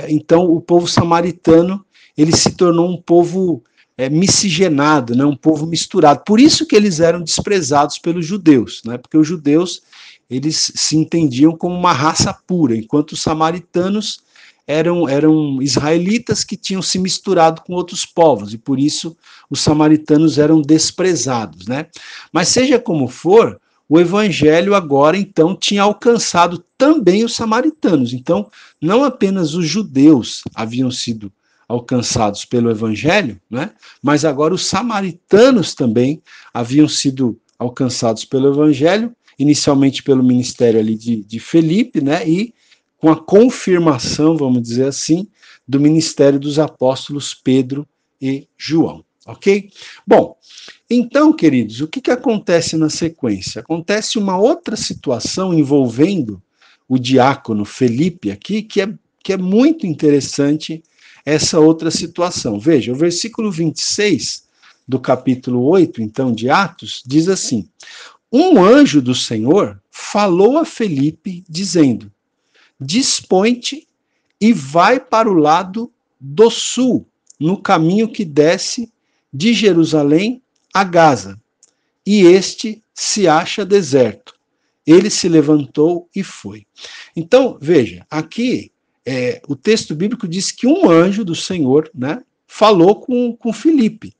então o povo samaritano, ele se tornou um povo miscigenado, né, um povo misturado. Por isso que eles eram desprezados pelos judeus, né, porque os judeus, eles se entendiam como uma raça pura, enquanto os samaritanos eram israelitas que tinham se misturado com outros povos, e por isso os samaritanos eram desprezados, né? Mas seja como for, o evangelho agora, então, tinha alcançado também os samaritanos. Então, não apenas os judeus haviam sido alcançados pelo evangelho, né? Mas agora os samaritanos também haviam sido alcançados pelo evangelho, inicialmente pelo ministério ali de Felipe, né? E com a confirmação, vamos dizer assim, do ministério dos apóstolos Pedro e João, ok? Bom, então, queridos, o que acontece na sequência? Acontece uma outra situação envolvendo o diácono Felipe aqui, que é muito interessante essa outra situação. Veja, o versículo 26 do capítulo 8, então, de Atos, diz assim: um anjo do Senhor falou a Felipe, dizendo: dispõe-te e vai para o lado do sul, no caminho que desce de Jerusalém a Gaza, e este se acha deserto. Ele se levantou e foi. Então, veja, aqui o texto bíblico diz que um anjo do Senhor, né, falou com Filipe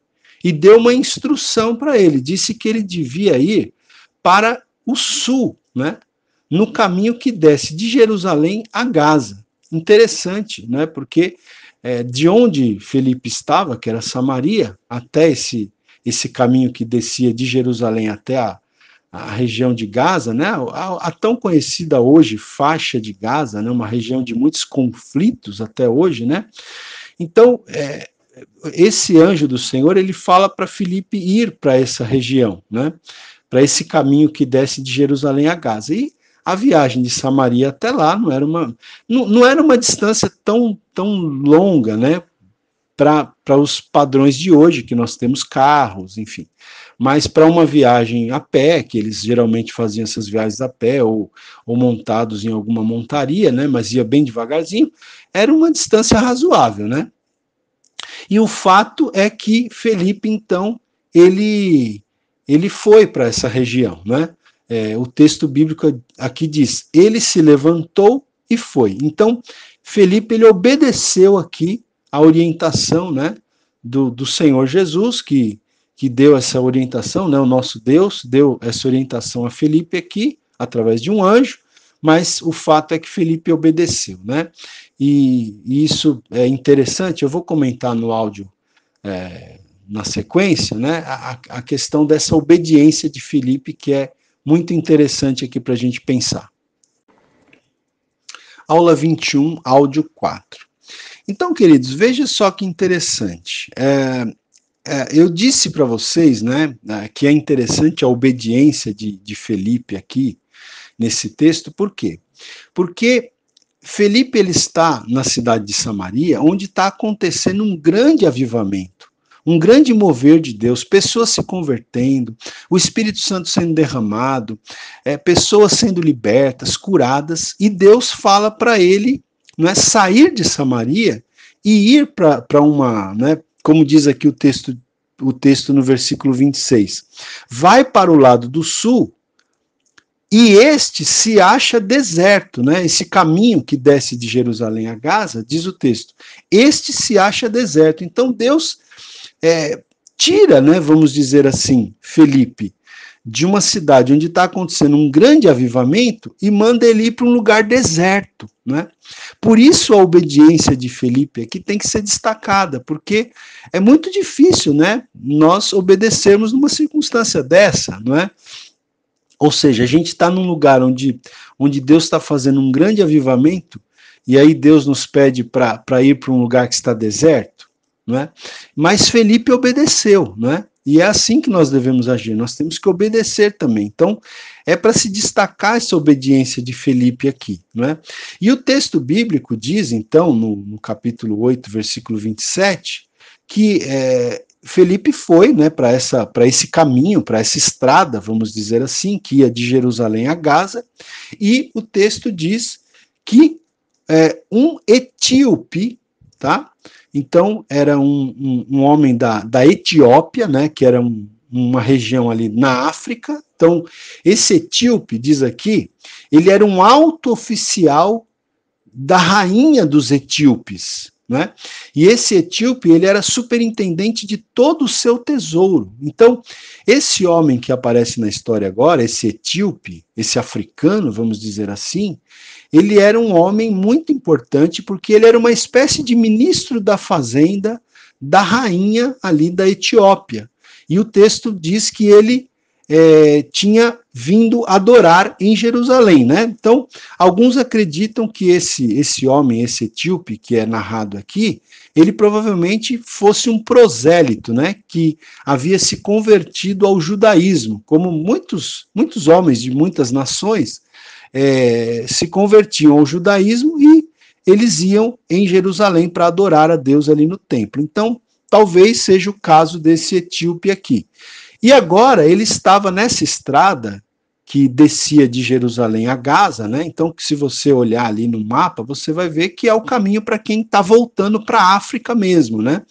e deu uma instrução para ele, disse que ele devia ir para o sul, né, no caminho que desce de Jerusalém a Gaza. Interessante, né, porque de onde Filipe estava, que era Samaria, até esse caminho que descia de Jerusalém até a região de Gaza, né, a tão conhecida hoje faixa de Gaza, né, uma região de muitos conflitos até hoje, né? Então, esse anjo do Senhor, ele fala para Filipe ir para essa região, né, para esse caminho que desce de Jerusalém a Gaza. E a viagem de Samaria até lá não era uma distância tão longa, né, para os padrões de hoje, que nós temos carros, enfim. Mas para uma viagem a pé, que eles geralmente faziam essas viagens a pé ou montados em alguma montaria, né, mas ia bem devagarzinho, era uma distância razoável, né? E o fato é que Felipe, então, ele foi para essa região, né? O texto bíblico aqui diz: ele se levantou e foi. Então, Felipe, ele obedeceu aqui a orientação, né, do Senhor Jesus, que deu essa orientação, né, o nosso Deus deu essa orientação a Felipe aqui, através de um anjo, mas o fato é que Felipe obedeceu, né? E isso é interessante, eu vou comentar no áudio na sequência, né, a questão dessa obediência de Felipe, que é muito interessante aqui para a gente pensar. aula 21, áudio 4. Então, queridos, veja só que interessante. Eu disse para vocês, né, que é interessante a obediência de Felipe aqui, nesse texto, por quê? Porque Felipe ele está na cidade de Samaria, onde está acontecendo um grande avivamento, um grande mover de Deus, pessoas se convertendo, o Espírito Santo sendo derramado, pessoas sendo libertas, curadas, e Deus fala para ele, né, sair de Samaria e ir para uma, né, como diz aqui o texto no versículo 26, vai para o lado do sul, e este se acha deserto, né? Esse caminho que desce de Jerusalém a Gaza, diz o texto, este se acha deserto. Então Deus tira, né, vamos dizer assim, Felipe, de uma cidade onde está acontecendo um grande avivamento e manda ele ir para um lugar deserto, né? Por isso a obediência de Felipe aqui tem que ser destacada, porque é muito difícil, né, nós obedecermos numa circunstância dessa, não é? Ou seja, a gente está num lugar onde Deus está fazendo um grande avivamento, e aí Deus nos pede para ir para um lugar que está deserto, não é? Mas Felipe obedeceu, não é? E é assim que nós devemos agir, nós temos que obedecer também. Então, é para se destacar essa obediência de Felipe aqui, não é? E o texto bíblico diz, então, no capítulo 8, versículo 27, que Felipe foi, né, para esse caminho, para essa estrada, vamos dizer assim, que ia de Jerusalém a Gaza, e o texto diz que um etíope, tá? Então, era um homem da Etiópia, né, que era uma região ali na África. Então, esse etíope, diz aqui, ele era um alto oficial da rainha dos etíopes, né? E esse etíope, ele era superintendente de todo o seu tesouro. Então, esse homem que aparece na história agora, esse etíope, esse africano, vamos dizer assim, ele era um homem muito importante porque ele era uma espécie de ministro da fazenda da rainha ali da Etiópia. E o texto diz que ele tinha vindo adorar em Jerusalém, né? Então, alguns acreditam que esse homem, esse etíope que é narrado aqui, ele provavelmente fosse um prosélito, né? Que havia se convertido ao judaísmo, como muitos homens de muitas nações se convertiam ao judaísmo e eles iam em Jerusalém para adorar a Deus ali no templo. Então, talvez seja o caso desse etíope aqui. E agora ele estava nessa estrada que descia de Jerusalém a Gaza, né? Então, se você olhar ali no mapa, você vai ver que é o caminho para quem está voltando para a África mesmo, né?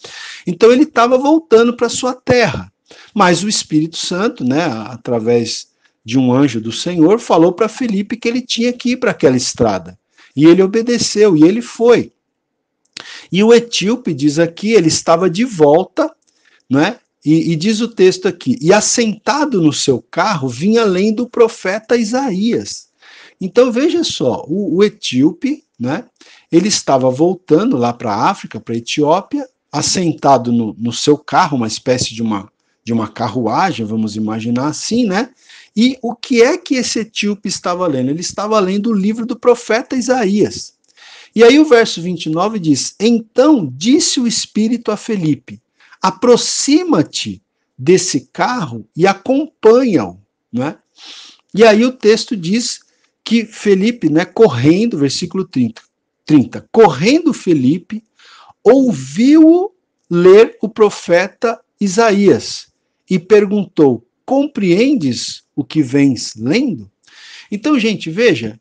Então, ele estava voltando para sua terra, mas o Espírito Santo, né, através de um anjo do Senhor, falou para Felipe que ele tinha que ir para aquela estrada. E ele obedeceu, e ele foi. E o etíope, diz aqui, ele estava de volta, né? E diz o texto aqui, e assentado no seu carro, vinha além do profeta Isaías. Então veja só, o etíope, né, ele estava voltando lá para a África, para a Etiópia, assentado no seu carro, uma espécie de uma carruagem, vamos imaginar assim, né? E o que é que esse etíope estava lendo? Ele estava lendo o livro do profeta Isaías. E aí o verso 29 diz, então disse o Espírito a Felipe, aproxima-te desse carro e acompanha-o, né? E aí o texto diz que Felipe, né, correndo, versículo 30, correndo Felipe, ouviu-o ler o profeta Isaías e perguntou, compreendes o que vens lendo? Então, gente, veja,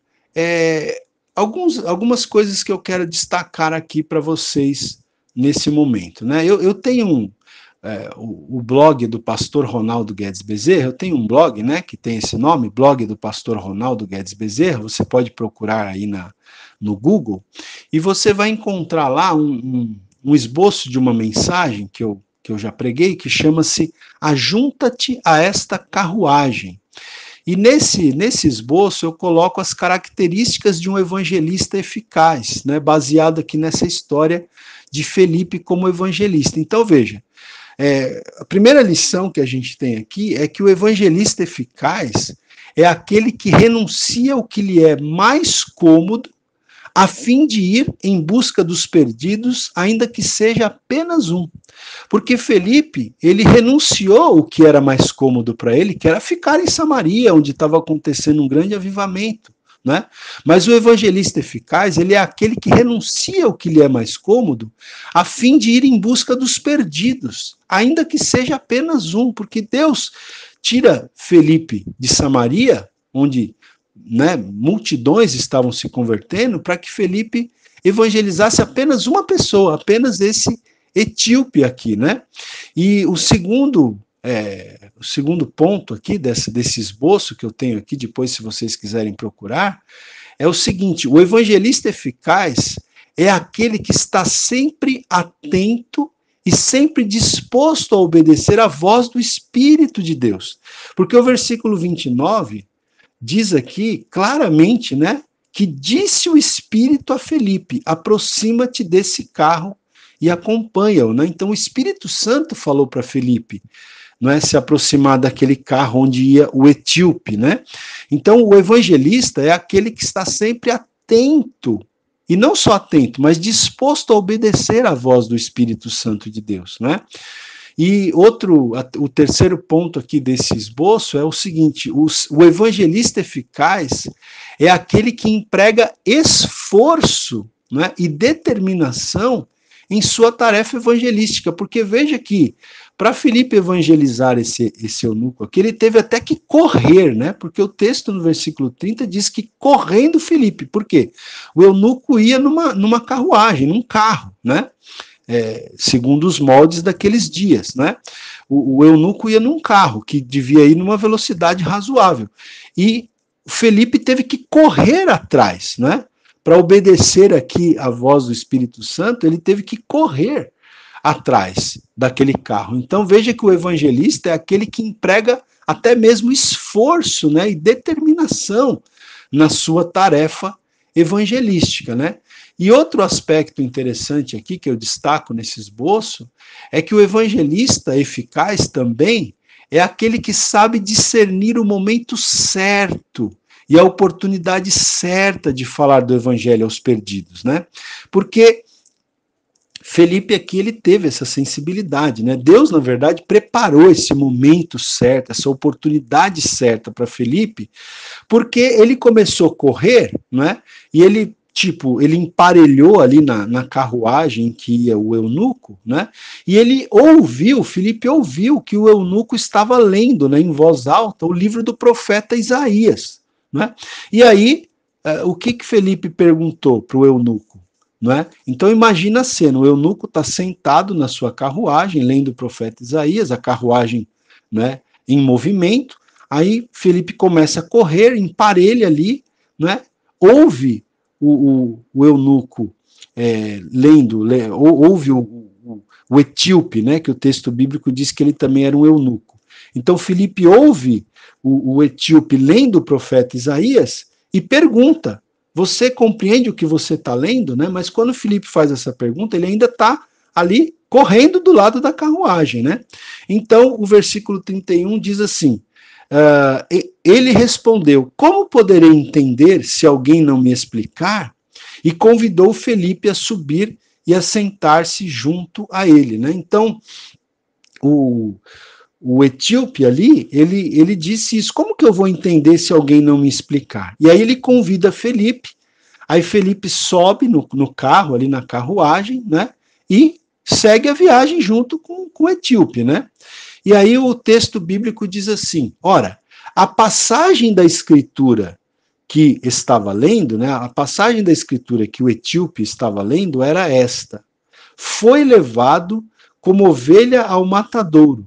algumas coisas que eu quero destacar aqui para vocês nesse momento, né? Eu tenho o blog do pastor Ronaldo Guedes Bezerra, eu tenho um blog, né, que tem esse nome, blog do pastor Ronaldo Guedes Bezerra, você pode procurar aí no Google, e você vai encontrar lá um esboço de uma mensagem que eu já preguei, que chama-se Ajunta-te a esta carruagem. E nesse esboço eu coloco as características de um evangelista eficaz, né, baseado aqui nessa história de Felipe como evangelista. Então veja, a primeira lição que a gente tem aqui é que o evangelista eficaz é aquele que renuncia ao que lhe é mais cômodo, a fim de ir em busca dos perdidos, ainda que seja apenas um. Porque Felipe, ele renunciou o que era mais cômodo para ele, que era ficar em Samaria, onde estava acontecendo um grande avivamento. Né? Mas o evangelista eficaz, ele é aquele que renuncia o que lhe é mais cômodo, a fim de ir em busca dos perdidos, ainda que seja apenas um, porque Deus tira Felipe de Samaria, onde, né, multidões estavam se convertendo, para que Felipe evangelizasse apenas uma pessoa, apenas esse etíope aqui, né? E o segundo ponto aqui desse esboço que eu tenho aqui, depois se vocês quiserem procurar, é o seguinte: o evangelista eficaz é aquele que está sempre atento e sempre disposto a obedecer à voz do Espírito de Deus. Porque o versículo 29 diz aqui claramente, né, que disse o Espírito a Felipe: aproxima-te desse carro e acompanha-o, né? Então o Espírito Santo falou para Felipe, não é, se aproximar daquele carro onde ia o etíope, né? Então o evangelista é aquele que está sempre atento, e não só atento, mas disposto a obedecer à voz do Espírito Santo de Deus, né? E o terceiro ponto aqui desse esboço é o seguinte: o evangelista eficaz é aquele que emprega esforço, né, e determinação em sua tarefa evangelística, porque veja que para Felipe evangelizar esse eunuco aqui, ele teve até que correr, né? Porque o texto no versículo 30 diz que correndo Felipe. Por quê? O eunuco ia numa carruagem, num carro, né? Segundo os moldes daqueles dias, né? O eunuco ia num carro que devia ir numa velocidade razoável. E Felipe teve que correr atrás, né? Para obedecer aqui à voz do Espírito Santo, ele teve que correr atrás daquele carro. Então veja que o evangelista é aquele que emprega até mesmo esforço, né, e determinação na sua tarefa evangelística, né? E outro aspecto interessante aqui que eu destaco nesse esboço é que o evangelista eficaz também é aquele que sabe discernir o momento certo e a oportunidade certa de falar do evangelho aos perdidos, né? Porque Felipe aqui, ele teve essa sensibilidade, né? Deus, na verdade, preparou esse momento certo, essa oportunidade certa para Felipe, porque ele começou a correr, né? E ele emparelhou ali na carruagem que ia o eunuco, né? E Felipe ouviu que o eunuco estava lendo, né, em voz alta, o livro do profeta Isaías, né? E aí, o que Felipe perguntou para o eunuco? Não é? Então imagina a cena: o eunuco está sentado na sua carruagem, lendo o profeta Isaías, a carruagem, né, em movimento. Aí Felipe começa a correr, emparelha ali, né, ouve o eunuco ouve o etíope, né, que o texto bíblico diz que ele também era um eunuco. Então Felipe ouve o etíope lendo o profeta Isaías e pergunta: você compreende o que você está lendo, né? Mas quando o Felipe faz essa pergunta, ele ainda está ali correndo do lado da carruagem, né? Então, o versículo 31 diz assim: ele respondeu: como poderei entender se alguém não me explicar? E convidou Felipe a subir e a sentar-se junto a ele, né? Então, o etíope ali, ele disse isso: como que eu vou entender se alguém não me explicar? E aí ele convida Felipe, aí Felipe sobe no carro, ali na carruagem, né, e segue a viagem junto com o etíope, né? E aí o texto bíblico diz assim: ora, a passagem da escritura que estava lendo, né, a passagem da escritura que o etíope estava lendo era esta: foi levado como ovelha ao matadouro,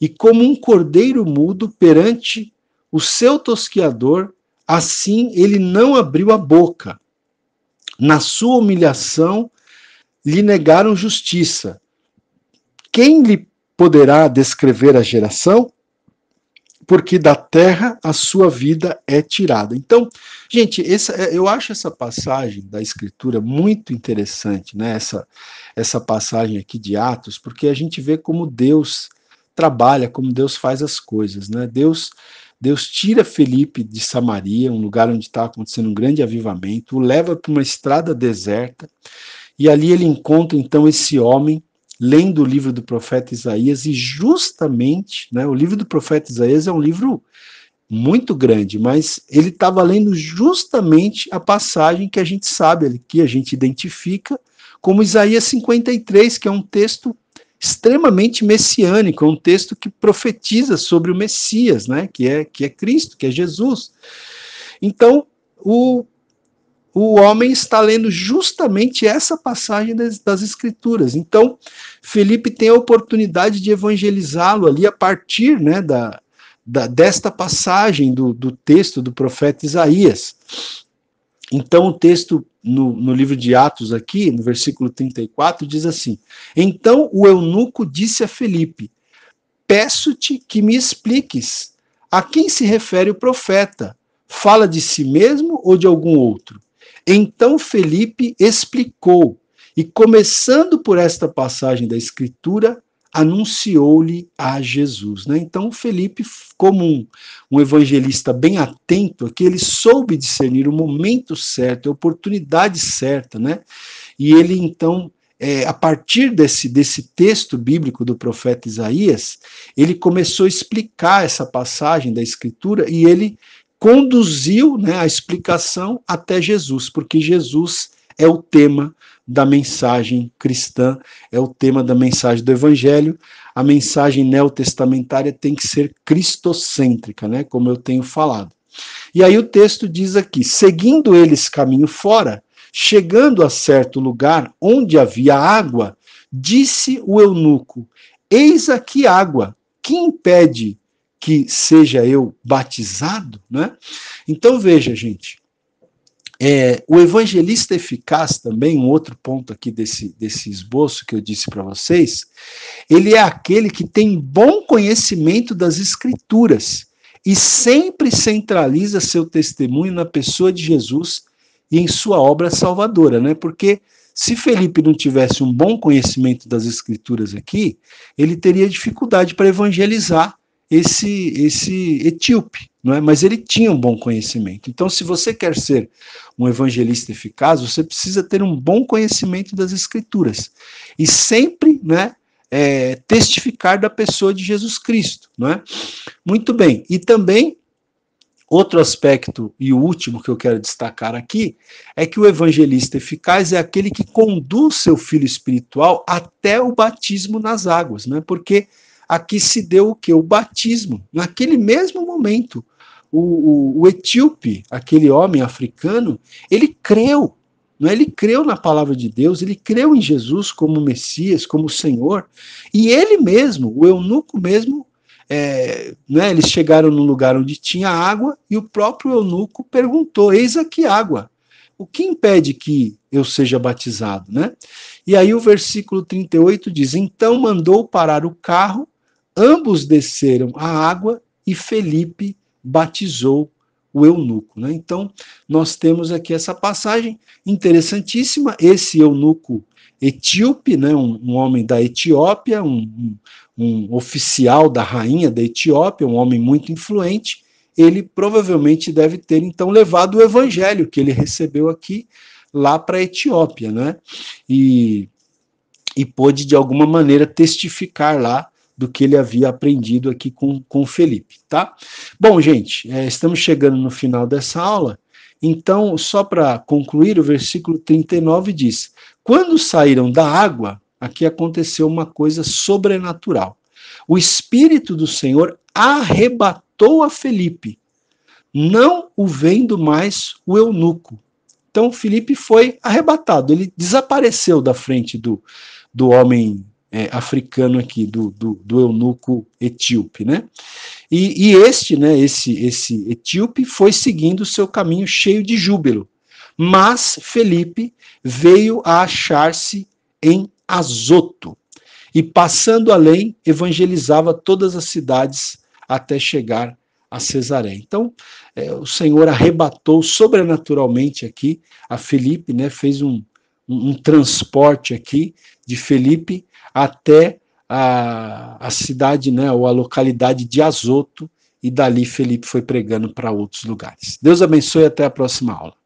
e como um cordeiro mudo perante o seu tosquiador, assim ele não abriu a boca. Na sua humilhação lhe negaram justiça. Quem lhe poderá descrever a geração? Porque da terra a sua vida é tirada. Então, gente, eu acho essa passagem da Escritura muito interessante, né? Essa passagem aqui de Atos, porque a gente vê como Deus trabalha, como Deus faz as coisas, né? Deus Deus tira Felipe de Samaria, um lugar onde estava acontecendo um grande avivamento, o leva para uma estrada deserta, e ali ele encontra então esse homem, lendo o livro do profeta Isaías, e justamente, né, o livro do profeta Isaías é um livro muito grande, mas ele estava lendo justamente a passagem que a gente sabe, que a gente identifica como Isaías 53, que é um texto extremamente messiânico, é um texto que profetiza sobre o Messias, né, que é Cristo, que é Jesus. Então, o homem está lendo justamente essa passagem das Escrituras. Então, Felipe tem a oportunidade de evangelizá-lo ali a partir, né, desta passagem do texto do profeta Isaías. Então, o texto no livro de Atos aqui, no versículo 34, diz assim: então o eunuco disse a Felipe: peço-te que me expliques a quem se refere o profeta. Fala de si mesmo ou de algum outro? Então Felipe explicou, e começando por esta passagem da Escritura, anunciou-lhe a Jesus. Né? Então Felipe, como um evangelista bem atento, que ele soube discernir o momento certo, a oportunidade certa, né? E ele então, a partir desse texto bíblico do profeta Isaías, ele começou a explicar essa passagem da Escritura e ele conduziu, né, a explicação até Jesus, porque Jesus é o tema da mensagem cristã, é o tema da mensagem do Evangelho. A mensagem neotestamentária tem que ser cristocêntrica, né, como eu tenho falado. E aí o texto diz aqui: seguindo eles caminho fora, chegando a certo lugar onde havia água, disse o eunuco: eis aqui água, que impede que seja eu batizado? Né? Então veja, gente, o evangelista eficaz também, um outro ponto aqui desse esboço que eu disse para vocês, ele é aquele que tem bom conhecimento das Escrituras e sempre centraliza seu testemunho na pessoa de Jesus e em sua obra salvadora, né? Porque se Felipe não tivesse um bom conhecimento das Escrituras aqui, ele teria dificuldade para evangelizar esse etíope, não é? Mas ele tinha um bom conhecimento. Então, se você quer ser um evangelista eficaz, você precisa ter um bom conhecimento das Escrituras e sempre, né, testificar da pessoa de Jesus Cristo, não é? Muito bem. E também outro aspecto, e o último que eu quero destacar aqui, é que o evangelista eficaz é aquele que conduz seu filho espiritual até o batismo nas águas, né? Porque aqui se deu o quê? O batismo. Naquele mesmo momento, o etíope, aquele homem africano, ele creu. Ele creu na palavra de Deus, ele creu em Jesus como Messias, como Senhor, e ele mesmo, o eunuco mesmo, eles chegaram num lugar onde tinha água, e o próprio eunuco perguntou: eis aqui água, o que impede que eu seja batizado? Né? E aí o versículo 38 diz: então mandou parar o carro, ambos desceram à água, e Felipe batizou o eunuco. Né? Então, nós temos aqui essa passagem interessantíssima. Esse eunuco etíope, né, um homem da Etiópia, um oficial da rainha da Etiópia, um homem muito influente, ele provavelmente deve ter, então, levado o evangelho que ele recebeu aqui, lá para a Etiópia, né? E pôde, de alguma maneira, testificar lá do que ele havia aprendido aqui com Felipe, tá? Bom, gente, estamos chegando no final dessa aula, então, só para concluir, o versículo 39 diz: quando saíram da água, aqui aconteceu uma coisa sobrenatural. O Espírito do Senhor arrebatou a Felipe, não o vendo mais o eunuco. Então, Felipe foi arrebatado, ele desapareceu da frente do homem africano aqui, do eunuco etíope, né? E este, né, esse etíope foi seguindo o seu caminho cheio de júbilo, mas Felipe veio a achar-se em Azoto, e passando além, evangelizava todas as cidades até chegar a Cesareia. Então, o Senhor arrebatou sobrenaturalmente aqui a Felipe, né, fez um transporte aqui de Felipe até a cidade, né, ou a localidade de Azoto, e dali Felipe foi pregando para outros lugares. Deus abençoe e até a próxima aula.